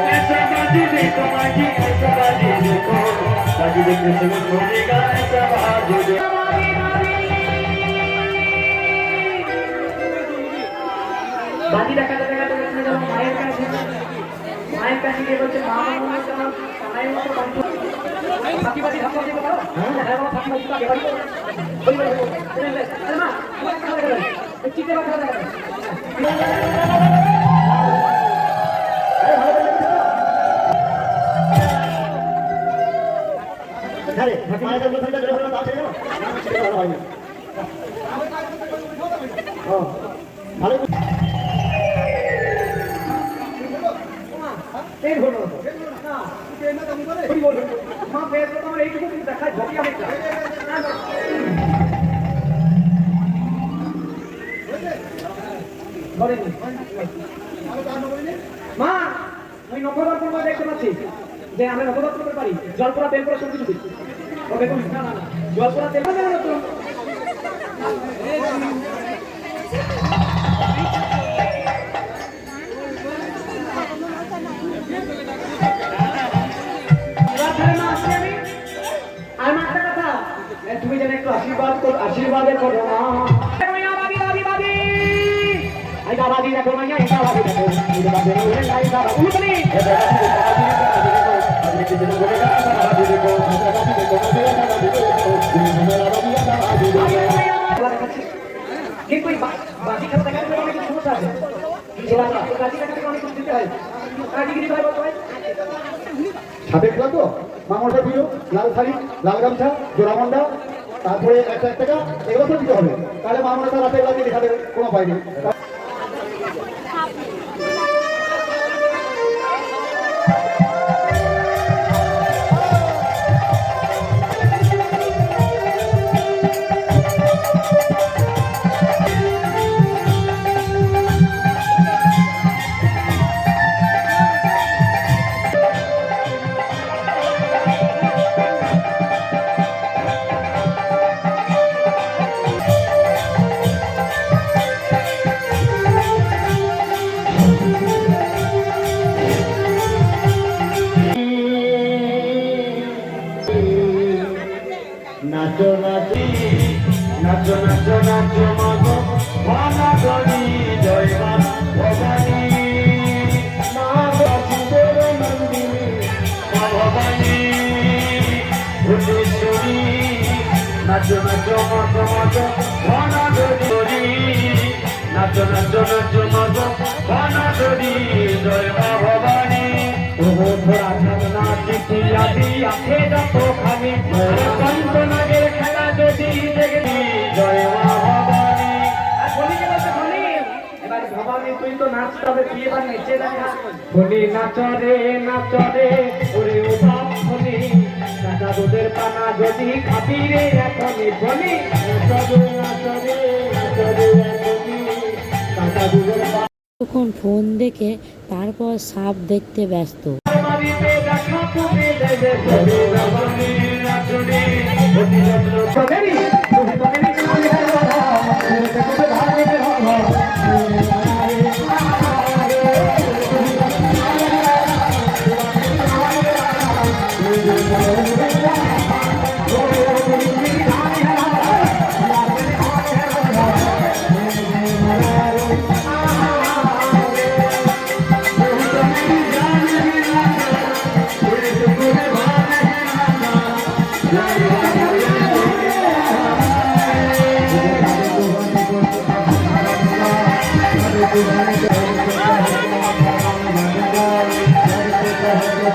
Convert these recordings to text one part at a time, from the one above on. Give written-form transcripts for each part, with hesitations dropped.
ऐसा बाजी देखो माजी ऐसा बाजी देखो बाजी देखने से मन होगा ऐसा बाजी देखो बाजी দেখা দেখা দেখতে যাও মায়ের কাছে গিয়ে বলছে মা মনে তোমার কানাই মতো বাজি বাকি বাজি ধাক্কা দিতে পারো হ্যাঁ হ্যাঁ বাবা ফাঁকি বাজি আগে বাড়ি বলি বলি আরে মা চিটে বাজা দেখা আরে মায়ের কাছে বলতে গেলে না আছে না চিটে ভালো হয় না ও ভালো এই হলো না এই না তুমি বলে কি বলছো মা পেট তো আমার এইটুকু দেখায় ভকি আমি বলেনি মা আমি নবরত্ন দেখতে পাচ্ছি যে আমরা নবরত্ন করতে পারি জলপোড়া তেল করে সব কিছু দিচ্ছি ওকে তুমি না না জলপোড়া তেল করে না তো তুমি যেন একটু আশীর্বাদের করো না আই বাবা দি দেখো মাইয়া এটা বাবা দেখো এটা বাবা দেখো লাই বাবা উঠনি কিন্তু বাজি খেলা দেখার জন্য অনেক সমস্যা আছে বাজি দেখাতে অনেক কিছু দিতে হয় কাজী গিরি ভাই বলতো ভাই সাথে খেলা তো মামলটা দিল লাল শাড়ি লাল গামছা জোড়ামন্ডা তারপরে 1 টাকা এগুলো দিতে হবে তাহলে মামলটা রাতে লাগিয়ে দেখাবে কোনো উপায় নেই নাচো নাচি নাচো নাচো নাচো মাগো ভানা গনি জয় মা ভবানী মা বাসুদেব নন্দিনী মা ভবানী ভুবনেশ্বরী নাচো নাচো মাগো মাগো ভানা গনি নাচো নাচো নাচো মাগো ভানা গনি জয় মা ভবানী ওহো ধরা ঝাগনা চিঠি আদি আখে যত খানি পঞ্চনাগের খেলা যদি দেখবি জয় মা ভবানী আর বলি কে বলছে বলি এবার ভবানী তুই তো নাচতে হবে তুই এবার নেচে দেখা বলি নাচ রে ওরে ও বাপ বলি কাঁচা দুধের পানা যদি খাবি রে এখনই বলি নাচ রে এখনই কাঁচা দুধের তখন ফোন দেখে তারপর সাপ দেখতে ব্যস্ত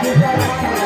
Thank you.